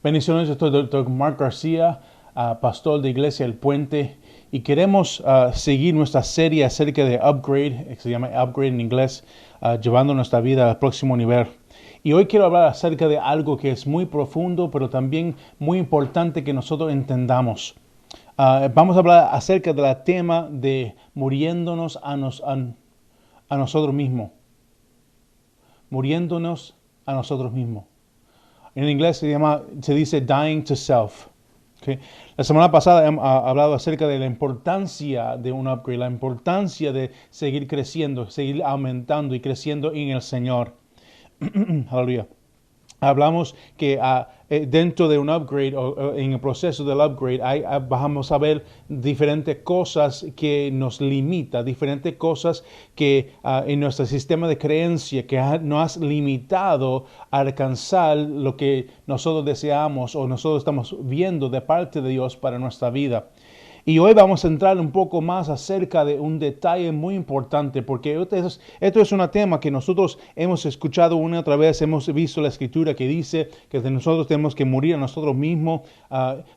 Bendiciones, yo soy Dr. Mark García, pastor de Iglesia El Puente, y queremos seguir nuestra serie acerca de Upgrade, que se llama Upgrade en inglés, llevando nuestra vida al próximo nivel. Y hoy quiero hablar acerca de algo que es muy profundo, pero también muy importante que nosotros entendamos. Vamos a hablar acerca del tema de muriéndonos a nosotros mismos. Muriéndonos a nosotros mismos. En inglés se dice dying to self. ¿Okay? La semana pasada hemos hablado acerca de la importancia de un upgrade, la importancia de seguir creciendo, seguir aumentando y creciendo en el Señor. Aleluya. Hablamos que dentro de un upgrade o en el proceso del upgrade vamos a ver diferentes cosas que nos limita, diferentes cosas que en nuestro sistema de creencia que nos ha limitado a alcanzar lo que nosotros deseamos o nosotros estamos viendo de parte de Dios para nuestra vida. Y hoy vamos a entrar un poco más acerca de un detalle muy importante, porque esto es un tema que nosotros hemos escuchado una y otra vez, hemos visto la escritura que dice que nosotros tenemos que morir a nosotros mismos,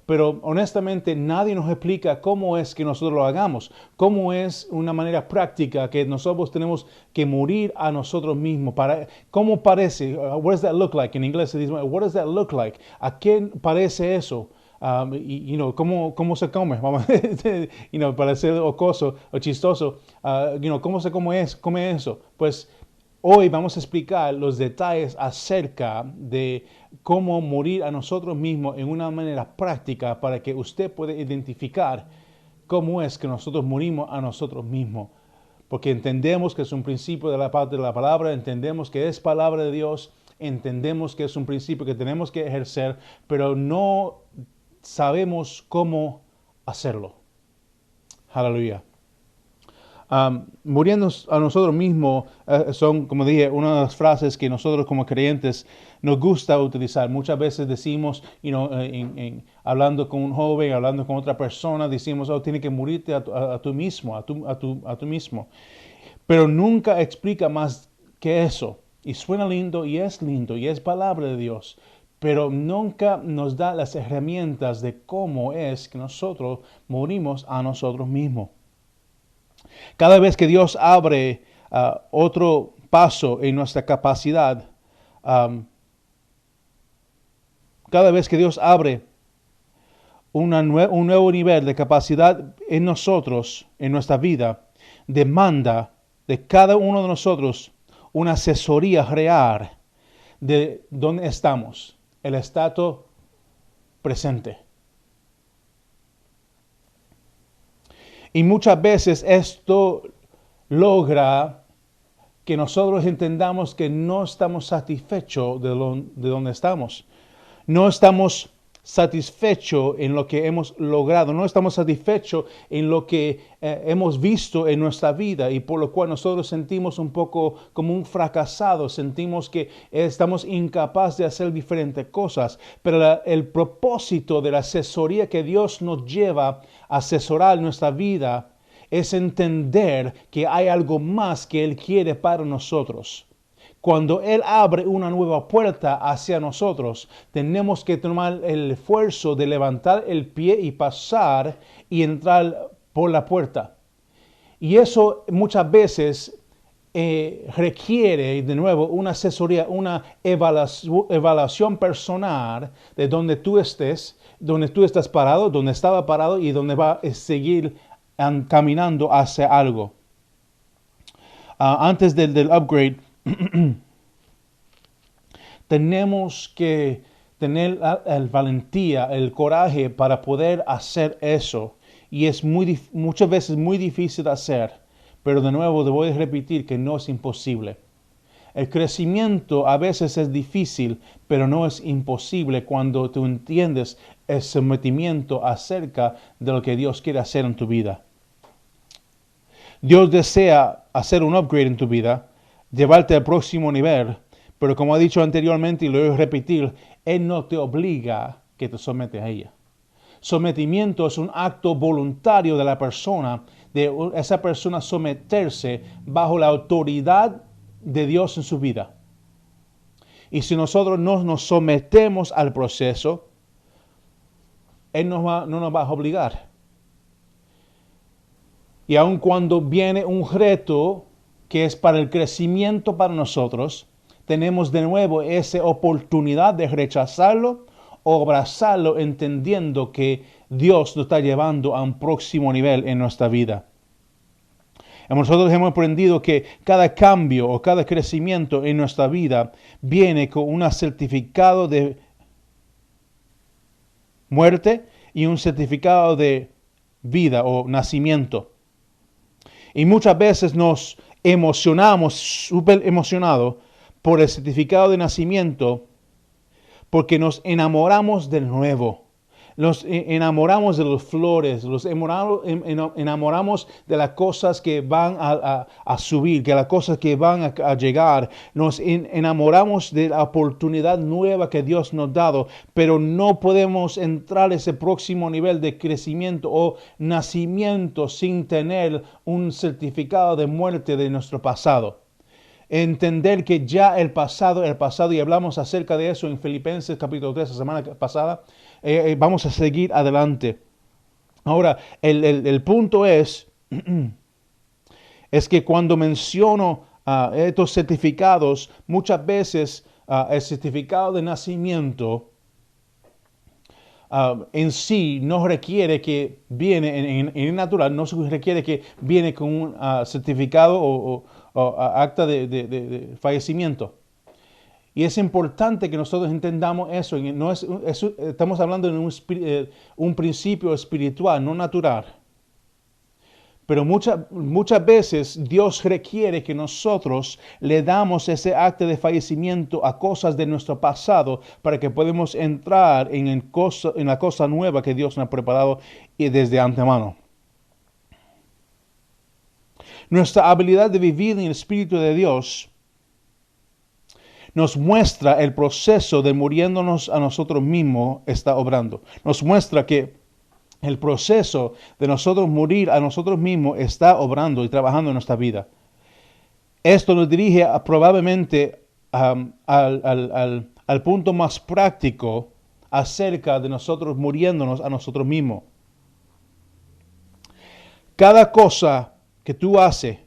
pero honestamente nadie nos explica cómo es que nosotros lo hagamos, cómo es una manera práctica que nosotros tenemos que morir a nosotros mismos. ¿Cómo parece? What does that look like? En inglés se dice, what does that look like? ¿A qué parece eso? ¿Cómo se come? Vamos, para ser ocoso o chistoso, ¿cómo se come eso? Pues hoy vamos a explicar los detalles acerca de cómo morir a nosotros mismos en una manera práctica para que usted pueda identificar cómo es que nosotros morimos a nosotros mismos. Porque entendemos que es un principio de la parte de la palabra, entendemos que es palabra de Dios, entendemos que es un principio que tenemos que ejercer, pero no sabemos cómo hacerlo. Aleluya. Muriendo a nosotros mismos son, como dije, una de las frases que nosotros como creyentes nos gusta utilizar. Muchas veces decimos, hablando con un joven, hablando con otra persona, decimos, tienes que morirte a tú mismo, a tú mismo. Pero nunca explica más que eso. Y suena lindo y es palabra de Dios. Pero nunca nos da las herramientas de cómo es que nosotros morimos a nosotros mismos. Cada vez que Dios abre otro paso en nuestra capacidad, cada vez que Dios abre un nuevo nivel de capacidad en nosotros, en nuestra vida, demanda de cada uno de nosotros una asesoría real de dónde estamos. El estado presente. Y muchas veces esto logra que nosotros entendamos que no estamos satisfechos de donde estamos. No estamos satisfechos en lo que hemos logrado, no estamos satisfechos en lo que hemos visto en nuestra vida y por lo cual nosotros sentimos un poco como un fracasado, sentimos que estamos incapaces de hacer diferentes cosas, pero el propósito de la asesoría que Dios nos lleva a asesorar nuestra vida es entender que hay algo más que Él quiere para nosotros. Cuando Él abre una nueva puerta hacia nosotros, tenemos que tomar el esfuerzo de levantar el pie y pasar y entrar por la puerta. Y eso muchas veces requiere, de nuevo, una asesoría, una evaluación personal de donde tú estés, donde tú estás parado, donde estaba parado y donde va a seguir caminando hacia algo. Antes del upgrade, tenemos que tener la valentía, el coraje para poder hacer eso. Y es muchas veces muy difícil de hacer. Pero de nuevo te voy a repetir que no es imposible. El crecimiento a veces es difícil, pero no es imposible cuando tú entiendes el sometimiento acerca de lo que Dios quiere hacer en tu vida. Dios desea hacer un upgrade en tu vida, llevarte al próximo nivel, pero como he dicho anteriormente y lo voy a repetir, Él no te obliga que te sometes a ella. Sometimiento es un acto voluntario de la persona, de esa persona someterse bajo la autoridad de Dios en su vida. Y si nosotros no nos sometemos al proceso, Él no nos va a obligar. Y aun cuando viene un reto que es para el crecimiento para nosotros, tenemos de nuevo esa oportunidad de rechazarlo o abrazarlo entendiendo que Dios nos está llevando a un próximo nivel en nuestra vida. Nosotros hemos aprendido que cada cambio o cada crecimiento en nuestra vida viene con un certificado de muerte y un certificado de vida o nacimiento. Y muchas veces nos emocionamos, súper emocionados, por el certificado de nacimiento, porque nos enamoramos del nuevo. Nos enamoramos de las flores, nos enamoramos de las cosas que van a subir, de las cosas que van a llegar. Nos enamoramos de la oportunidad nueva que Dios nos ha dado, pero no podemos entrar a ese próximo nivel de crecimiento o nacimiento sin tener un certificado de muerte de nuestro pasado. Entender que ya el pasado, y hablamos acerca de eso en Filipenses capítulo 3 la semana pasada, vamos a seguir adelante. Ahora, el punto es que cuando menciono estos certificados, muchas veces el certificado de nacimiento en sí no requiere que viene, en el natural, no se requiere que viene con un certificado o acta de fallecimiento. Y es importante que nosotros entendamos eso. Estamos hablando de un principio espiritual, no natural. Pero muchas veces Dios requiere que nosotros le damos ese acta de fallecimiento a cosas de nuestro pasado para que podamos entrar en la cosa nueva que Dios nos ha preparado desde antemano. Nuestra habilidad de vivir en el Espíritu de Dios nos muestra el proceso de muriéndonos a nosotros mismos está obrando. Nos muestra que el proceso de nosotros morir a nosotros mismos está obrando y trabajando en nuestra vida. Esto nos dirige probablemente al punto más práctico acerca de nosotros muriéndonos a nosotros mismos. Cada cosa que tú haces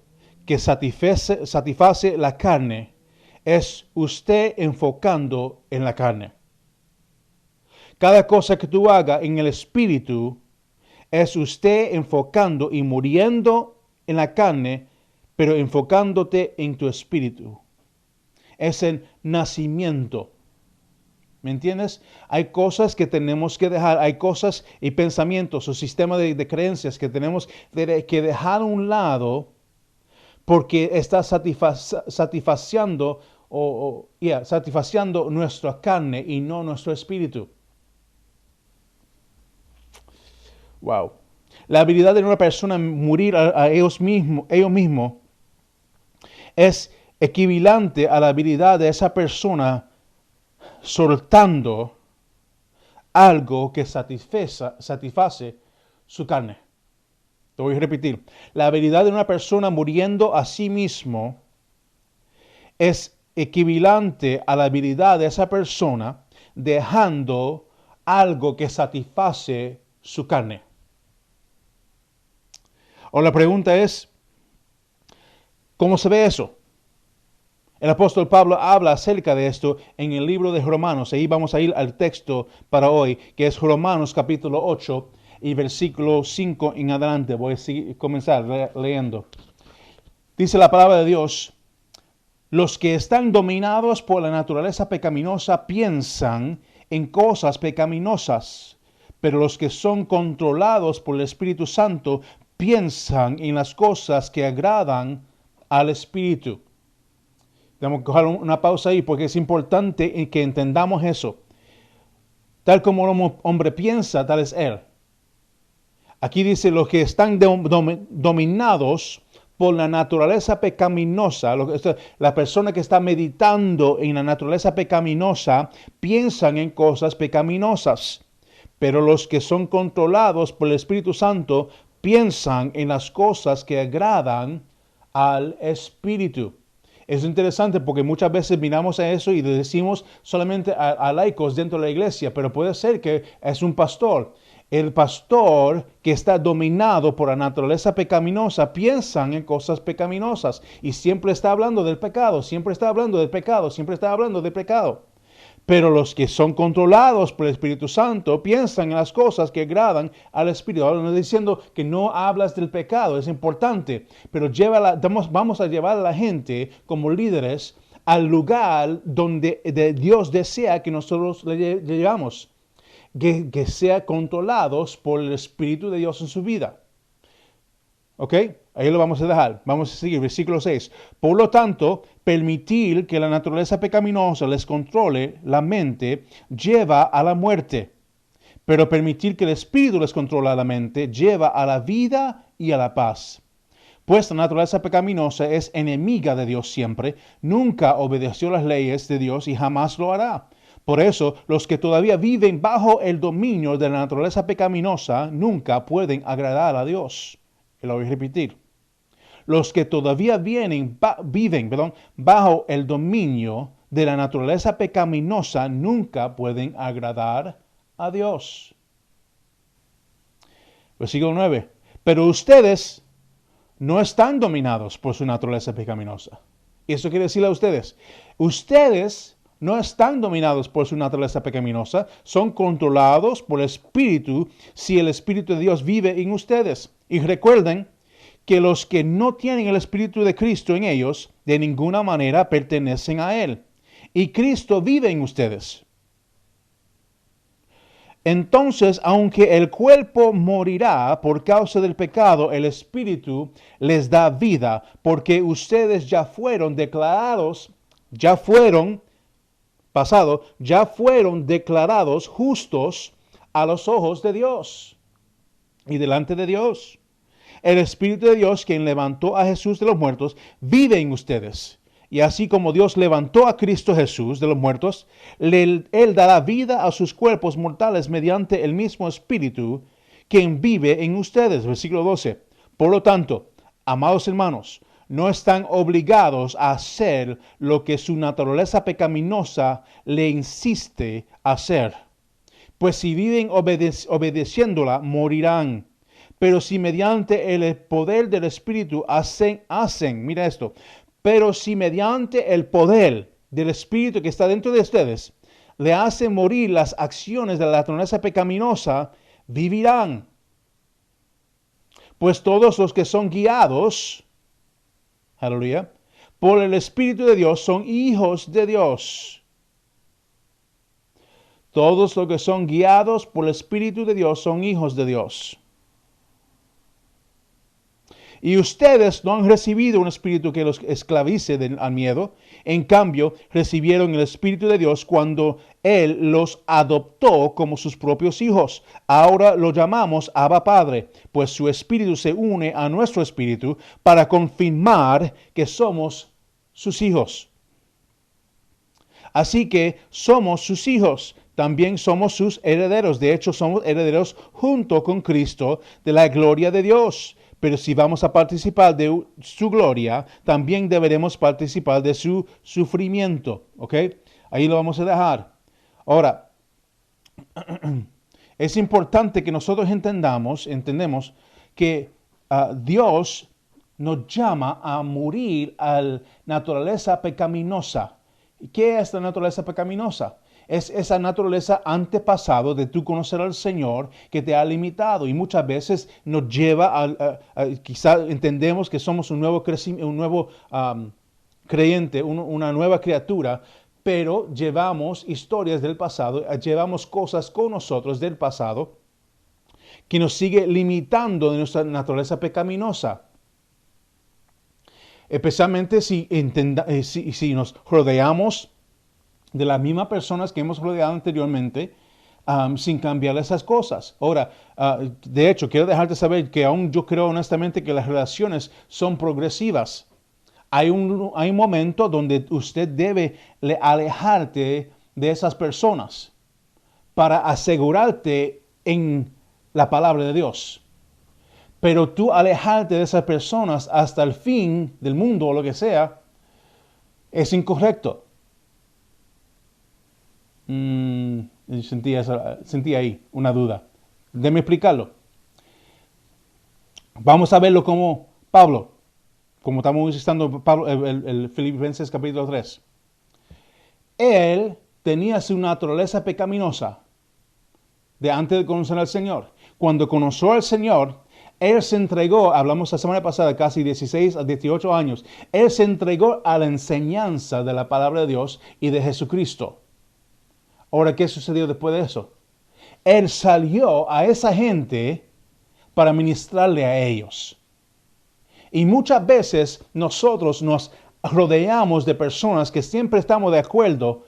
que satisface la carne es usted enfocando en la carne. Cada cosa que tú hagas en el espíritu es usted enfocando y muriendo en la carne, pero enfocándote en tu espíritu. Es el nacimiento. ¿Me entiendes? Hay cosas que tenemos que dejar, hay cosas y pensamientos o sistemas de creencias que tenemos que dejar a un lado porque está satisfaciendo nuestra carne y no nuestro espíritu. Wow. La habilidad de una persona morir a ellos mismos es equivalente a la habilidad de esa persona soltando algo que satisface su carne. Te voy a repetir. La habilidad de una persona muriendo a sí mismo es equivalente a la habilidad de esa persona dejando algo que satisface su carne. O la pregunta es, ¿cómo se ve eso? El apóstol Pablo habla acerca de esto en el libro de Romanos. Ahí vamos a ir al texto para hoy, que es Romanos capítulo 8 y versículo 5 en adelante. Voy a comenzar leyendo. Dice la palabra de Dios, los que están dominados por la naturaleza pecaminosa piensan en cosas pecaminosas, pero los que son controlados por el Espíritu Santo piensan en las cosas que agradan al Espíritu. Tenemos que coger una pausa ahí porque es importante que entendamos eso. Tal como el hombre piensa, tal es él. Aquí dice los que están dominados por la naturaleza pecaminosa. La persona que está meditando en la naturaleza pecaminosa piensan en cosas pecaminosas. Pero los que son controlados por el Espíritu Santo piensan en las cosas que agradan al Espíritu. Es interesante porque muchas veces miramos a eso y decimos solamente a laicos dentro de la iglesia, pero puede ser que es un pastor, El pastor que está dominado por la naturaleza pecaminosa piensa en cosas pecaminosas y siempre está hablando del pecado, siempre está hablando del pecado, siempre está hablando del pecado. Pero los que son controlados por el Espíritu Santo piensan en las cosas que agradan al Espíritu. Ahora no estoy diciendo que no hablas del pecado, es importante, pero vamos a llevar a la gente como líderes al lugar donde Dios desea que nosotros le llevamos, que sea controlados por el Espíritu de Dios en su vida. ¿Ok? Ahí lo vamos a dejar. Vamos a seguir. Versículo 6. Por lo tanto, permitir que la naturaleza pecaminosa les controle la mente lleva a la muerte. Pero permitir que el Espíritu les controle la mente lleva a la vida y a la paz. Pues la naturaleza pecaminosa es enemiga de Dios siempre, nunca obedeció las leyes de Dios y jamás lo hará. Por eso, los que todavía viven bajo el dominio de la naturaleza pecaminosa nunca pueden agradar a Dios. Lo voy a repetir. Los que todavía viven bajo el dominio de la naturaleza pecaminosa nunca pueden agradar a Dios. Versículo 9. Pero ustedes no están dominados por su naturaleza pecaminosa. Y eso quiere decirle a ustedes no están dominados por su naturaleza pecaminosa, son controlados por el Espíritu si el Espíritu de Dios vive en ustedes. Y recuerden que los que no tienen el Espíritu de Cristo en ellos, de ninguna manera pertenecen a Él. Y Cristo vive en ustedes. Entonces, aunque el cuerpo morirá por causa del pecado, el Espíritu les da vida, porque ustedes ya fueron declarados justos a los ojos de Dios y delante de Dios. El Espíritu de Dios, quien levantó a Jesús de los muertos, vive en ustedes. Y así como Dios levantó a Cristo Jesús de los muertos, Él dará vida a sus cuerpos mortales mediante el mismo Espíritu, quien vive en ustedes. Versículo 12. Por lo tanto, amados hermanos, no están obligados a hacer lo que su naturaleza pecaminosa le insiste a hacer. Pues si viven obedeciéndola, morirán. Pero si mediante el poder del Espíritu mira esto, pero si mediante el poder del Espíritu que está dentro de ustedes, le hacen morir las acciones de la naturaleza pecaminosa, vivirán. Pues todos los que son guiados, aleluya, por el Espíritu de Dios son hijos de Dios. Todos los que son guiados por el Espíritu de Dios son hijos de Dios. Y ustedes no han recibido un espíritu que los esclavice al miedo. En cambio, recibieron el Espíritu de Dios cuando Él los adoptó como sus propios hijos. Ahora lo llamamos Abba Padre, pues su Espíritu se une a nuestro espíritu para confirmar que somos sus hijos. Así que somos sus hijos. También somos sus herederos. De hecho, somos herederos junto con Cristo de la gloria de Dios. Pero si vamos a participar de su gloria, también deberemos participar de su sufrimiento. ¿Ok? Ahí lo vamos a dejar. Ahora, es importante que nosotros entendemos que Dios nos llama a morir a la naturaleza pecaminosa. ¿Qué es la naturaleza pecaminosa? Es esa naturaleza antepasado de tú conocer al Señor que te ha limitado y muchas veces nos lleva quizás entendemos que somos un nuevo creyente, una nueva criatura, pero llevamos historias del pasado, llevamos cosas con nosotros del pasado que nos sigue limitando de nuestra naturaleza pecaminosa. Especialmente si nos rodeamos de las mismas personas que hemos rodeado anteriormente, sin cambiar esas cosas. Ahora, de hecho, quiero dejarte saber que aún yo creo honestamente que las relaciones son progresivas. Hay un momento donde usted debe alejarte de esas personas para asegurarte en la palabra de Dios. Pero tú alejarte de esas personas hasta el fin del mundo o lo que sea, es incorrecto. Sentí ahí una duda. Déjeme explicarlo. Vamos a verlo como Pablo, como estamos citando Pablo, el Filipenses capítulo 3. Él tenía su naturaleza pecaminosa de antes de conocer al Señor. Cuando conoció al Señor, él se entregó, hablamos la semana pasada, casi 16 a 18 años, él se entregó a la enseñanza de la palabra de Dios y de Jesucristo. Ahora, ¿qué sucedió después de eso? Él salió a esa gente para ministrarle a ellos. Y muchas veces nosotros nos rodeamos de personas que siempre estamos de acuerdo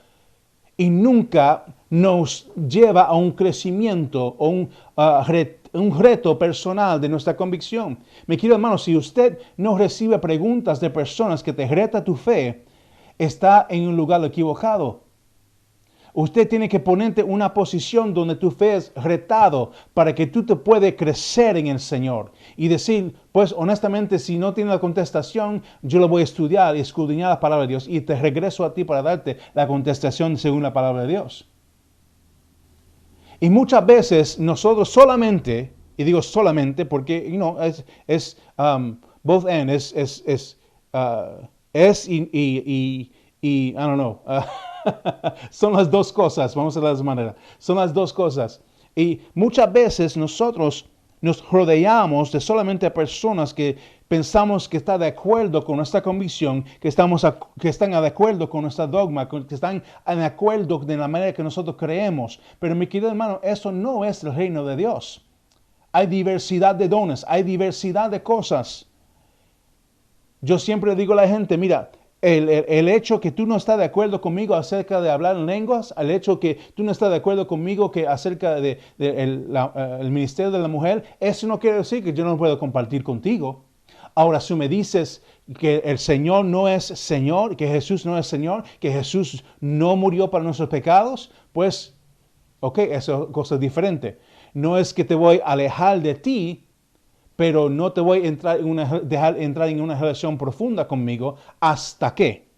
y nunca nos lleva a un crecimiento o un reto personal de nuestra convicción. Mi querido hermano, si usted no recibe preguntas de personas que te reta tu fe, está en un lugar equivocado. Usted tiene que ponerte en una posición donde tu fe es retado para que tú te puedas crecer en el Señor. Y decir, pues honestamente, si no tiene la contestación, yo lo voy a estudiar y escudriñar la palabra de Dios y te regreso a ti para darte la contestación según la palabra de Dios. Y muchas veces nosotros solamente, y digo solamente porque, both and, I don't know. Son las dos cosas, vamos a ver de esa manera. Son las dos cosas. Y muchas veces nosotros nos rodeamos de solamente personas que pensamos que están de acuerdo con nuestra convicción, que están de acuerdo con nuestra dogma, que están de acuerdo de la manera que nosotros creemos. Pero mi querido hermano, eso no es el reino de Dios. Hay diversidad de dones, hay diversidad de cosas. Yo siempre digo a la gente, mira, el hecho que tú no estás de acuerdo conmigo acerca de hablar en lenguas, el hecho que tú no estás de acuerdo conmigo acerca el ministerio de la mujer, eso no quiere decir que yo no puedo compartir contigo. Ahora, si me dices que el Señor no es Señor, que Jesús no es Señor, que Jesús no murió para nuestros pecados, pues, ok, eso es cosa diferente. No es que te voy a alejar de ti, pero no te voy a dejar entrar en una relación profunda conmigo hasta que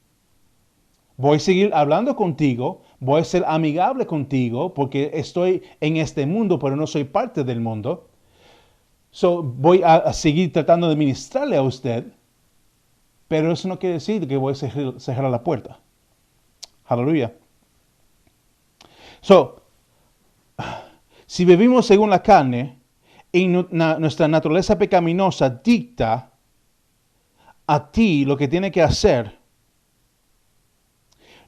voy a seguir hablando contigo, voy a ser amigable contigo porque estoy en este mundo, pero no soy parte del mundo. So, voy a seguir tratando de ministrarle a usted, pero eso no quiere decir que voy a cerrar la puerta. Aleluya. So, si vivimos según la carne, y nuestra naturaleza pecaminosa dicta a ti lo que tiene que hacer,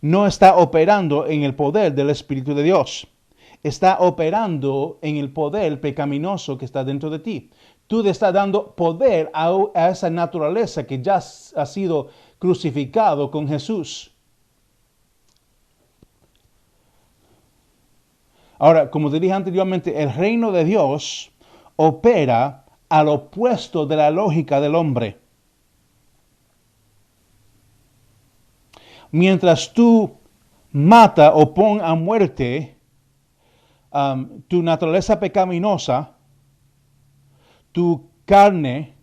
no está operando en el poder del Espíritu de Dios. Está operando en el poder pecaminoso que está dentro de ti. Tú le estás dando poder a esa naturaleza que ya ha sido crucificado con Jesús. Ahora, como te dije anteriormente, el reino de Dios opera al opuesto de la lógica del hombre. Mientras tú mata o pon a muerte tu naturaleza pecaminosa, tu carne,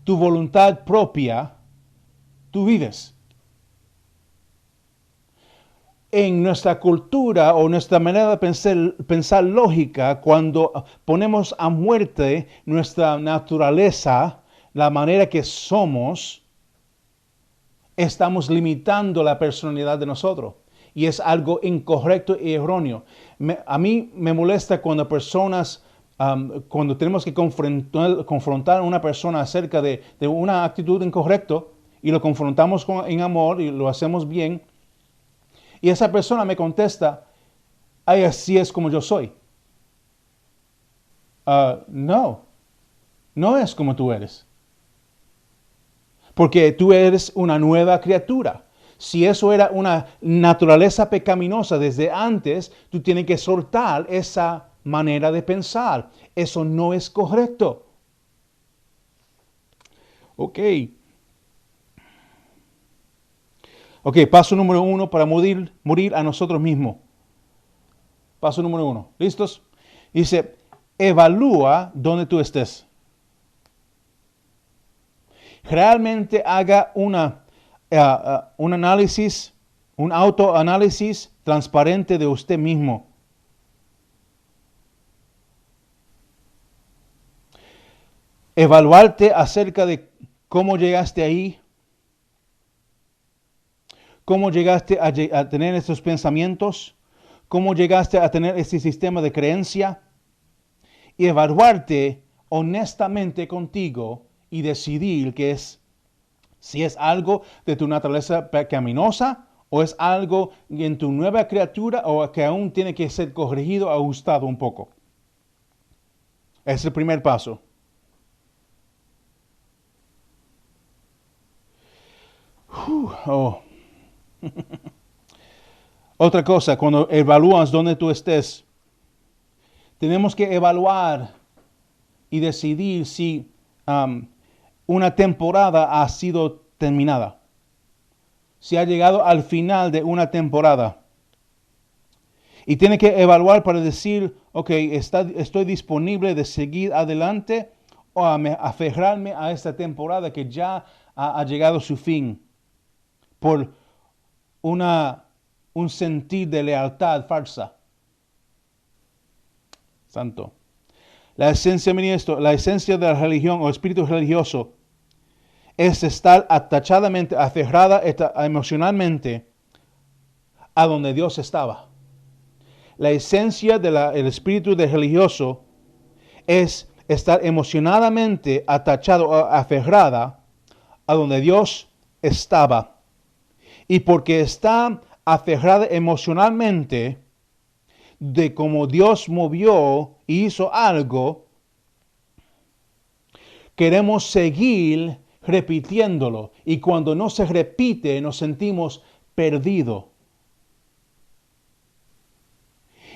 tu voluntad propia, tú vives. En nuestra cultura o nuestra manera de pensar lógica, cuando ponemos a muerte nuestra naturaleza, la manera que somos, estamos limitando la personalidad de nosotros. Y es algo incorrecto y erróneo. A mí me molesta cuando personas, cuando tenemos que confrontar a una persona acerca de una actitud incorrecta y lo confrontamos en amor y lo hacemos bien, y esa persona me contesta, ay, así es como yo soy. No es como tú eres. Porque tú eres una nueva criatura. Si eso era una naturaleza pecaminosa desde antes, tú tienes que soltar esa manera de pensar. Eso no es correcto. Ok, paso número 1 para morir a nosotros mismos. Paso número 1. ¿Listos? Dice, evalúa dónde tú estés. Realmente haga un análisis, un autoanálisis transparente de usted mismo. evaluarte acerca de cómo llegaste ahí, cómo llegaste a tener estos pensamientos, cómo llegaste a tener ese sistema de creencia, y evaluarte honestamente contigo y decidir que si es algo de tu naturaleza pecaminosa o es algo en tu nueva criatura o que aún tiene que ser corregido, ajustado un poco. Es el primer paso. Oh. Otra cosa, cuando evalúas dónde tú estés, tenemos que evaluar y decidir si una temporada ha sido terminada. Si ha llegado al final de una temporada. Y tiene que evaluar para decir, ok, estoy disponible de seguir adelante o aferrarme a esta temporada que ya ha llegado a su fin por un sentir de lealtad falsa. Santo. La esencia, ministro, la esencia de la religión o espíritu religioso es estar atachadamente, aferrada emocionalmente a donde Dios estaba. La esencia del espíritu de religioso es estar emocionalmente atachado, aferrada a donde Dios estaba. Y porque está aferrada emocionalmente de cómo Dios movió y hizo algo, queremos seguir repitiéndolo. Y cuando no se repite, nos sentimos perdidos.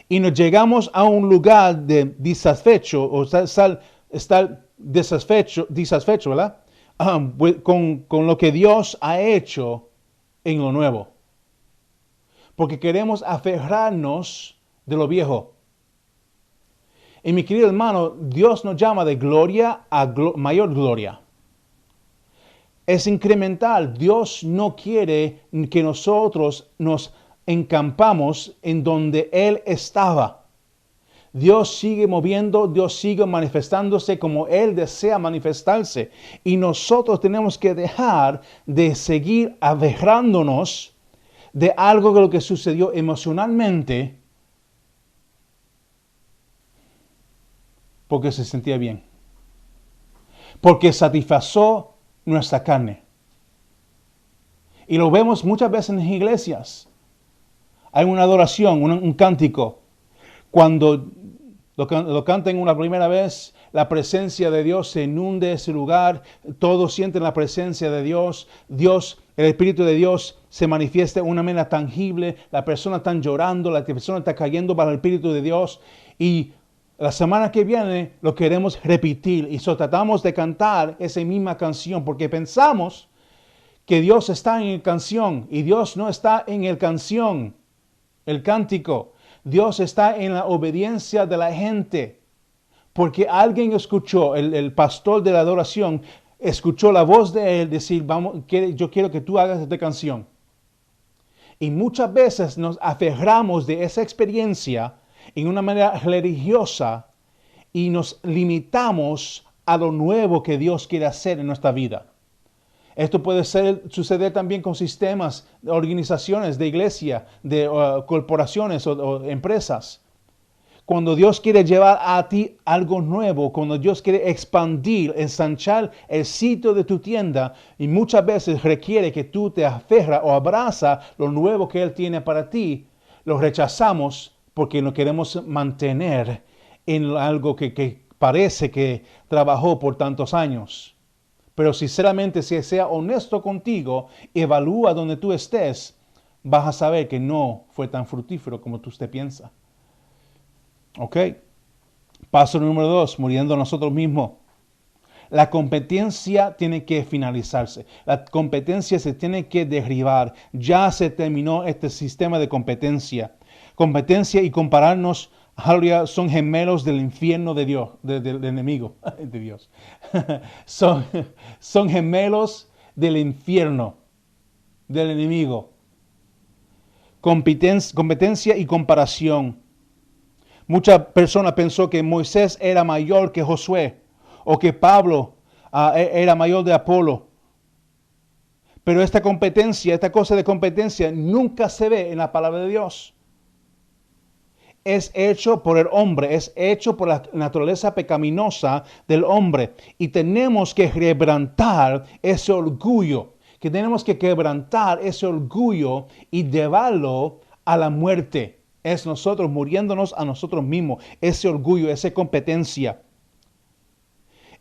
Y nos llegamos a un lugar de desatisfecho, o estar desatisfecho, ¿verdad? Con lo que Dios ha hecho en lo nuevo. Porque queremos aferrarnos de lo viejo. Y mi querido hermano, Dios nos llama de gloria a mayor gloria. Es incremental. Dios no quiere que nosotros nos encampamos en donde Él estaba. Dios sigue moviendo, Dios sigue manifestándose como Él desea manifestarse. Y nosotros tenemos que dejar de seguir aferrándonos de algo de lo que sucedió emocionalmente porque se sentía bien. Porque satisfació nuestra carne. Y lo vemos muchas veces en las iglesias. Hay una adoración, un cántico. Cuando lo cantan una primera vez, la presencia de Dios se inunde ese lugar. Todos sienten la presencia de Dios. El Espíritu de Dios se manifiesta de una manera tangible. La persona está llorando, la persona está cayendo para el Espíritu de Dios. Y la semana que viene lo queremos repetir. Y tratamos de cantar esa misma canción porque pensamos que Dios está en la canción. Y Dios no está en la canción. El cántico. Dios está en la obediencia de la gente. Porque alguien escuchó, el pastor de la adoración, escuchó la voz de él decir, yo quiero que tú hagas esta canción. Y muchas veces nos aferramos de esa experiencia en una manera religiosa y nos limitamos a lo nuevo que Dios quiere hacer en nuestra vida. Esto puede suceder también con sistemas, organizaciones de iglesia, de corporaciones o empresas. Cuando Dios quiere llevar a ti algo nuevo, cuando Dios quiere expandir, ensanchar el sitio de tu tienda, y muchas veces requiere que tú te aferras o abrazas lo nuevo que Él tiene para ti, lo rechazamos porque lo queremos mantener en algo que parece que trabajó por tantos años. Pero sinceramente, si sea honesto contigo, evalúa donde tú estés, vas a saber que no fue tan fructífero como tú te piensas. ¿Ok? Paso número 2, muriendo nosotros mismos. La competencia tiene que finalizarse. La competencia se tiene que derribar. Ya se terminó este sistema de competencia. Competencia y compararnos, aleluya, son gemelos del infierno de Dios, del enemigo de Dios. son gemelos del infierno, del enemigo. Competencia y comparación. Mucha persona pensó que Moisés era mayor que Josué, o que Pablo era mayor de Apolo. Pero esta competencia, esta cosa de competencia nunca se ve en la palabra de Dios. Es hecho por el hombre, es hecho por la naturaleza pecaminosa del hombre. Y tenemos que quebrantar ese orgullo, que tenemos que quebrantar ese orgullo y llevarlo a la muerte. Es nosotros muriéndonos a nosotros mismos, ese orgullo, esa competencia.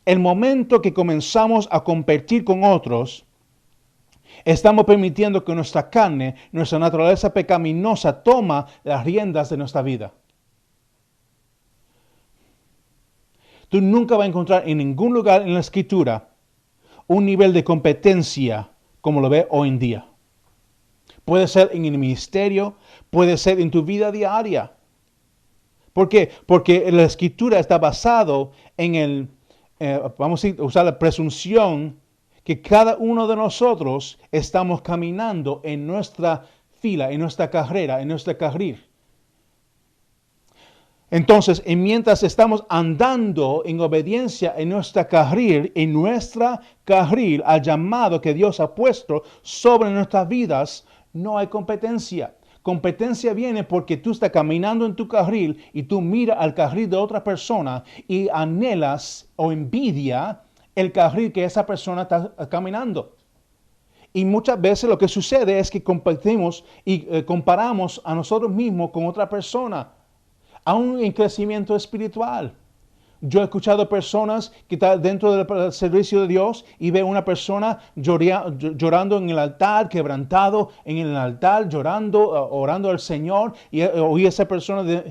El momento que comenzamos a competir con otros, estamos permitiendo que nuestra carne, nuestra naturaleza pecaminosa, toma las riendas de nuestra vida. Tú nunca vas a encontrar en ningún lugar en la Escritura un nivel de competencia como lo ves hoy en día. Puede ser en el ministerio, puede ser en tu vida diaria. ¿Por qué? Porque la Escritura está basado en vamos a usar la presunción que cada uno de nosotros estamos caminando en nuestra fila, en nuestra carrera, en nuestra carril. Entonces, mientras estamos andando en obediencia en nuestra carril al llamado que Dios ha puesto sobre nuestras vidas, no hay competencia. Competencia viene porque tú estás caminando en tu carril y tú miras al carril de otra persona y anhelas o envidia el carril que esa persona está caminando. Y muchas veces lo que sucede es que competimos y comparamos a nosotros mismos con otra persona, aún en crecimiento espiritual. Yo he escuchado personas que están dentro del servicio de Dios y ve una persona llorando en el altar, quebrantado en el altar, llorando, orando al Señor, y oí a esa persona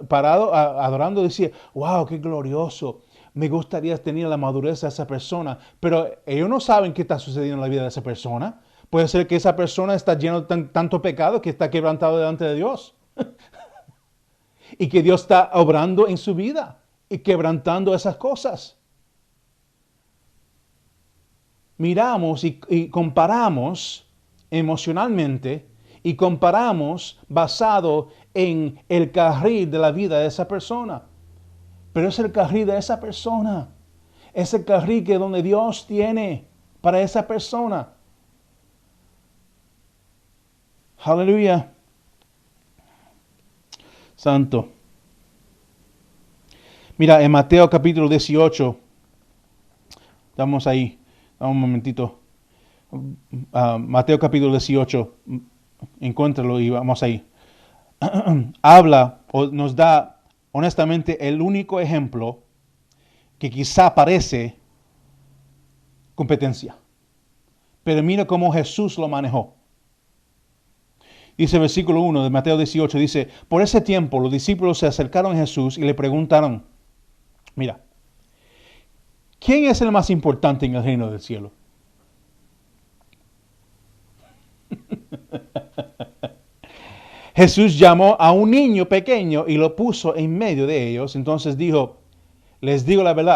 parado, adorando, decía, wow, qué glorioso. Me gustaría tener la madurez de esa persona, pero ellos no saben qué está sucediendo en la vida de esa persona. Puede ser que esa persona está llena de tanto pecado que está quebrantado delante de Dios. Y que Dios está obrando en su vida y quebrantando esas cosas. Miramos y comparamos emocionalmente y comparamos basado en el carril de la vida de esa persona. Pero es el carril de esa persona. Es el carril que donde Dios tiene para esa persona. Aleluya. Santo. Mira, en Mateo capítulo 18, estamos ahí, un momentito. Mateo capítulo 18, encuéntralo y vamos ahí. Habla o nos da honestamente el único ejemplo que quizá parece competencia. Pero mira cómo Jesús lo manejó. Dice el versículo 1 de Mateo 18, dice, por ese tiempo los discípulos se acercaron a Jesús y le preguntaron, mira, ¿quién es el más importante en el reino del cielo? Jesús llamó a un niño pequeño y lo puso en medio de ellos. Entonces dijo, les digo la verdad,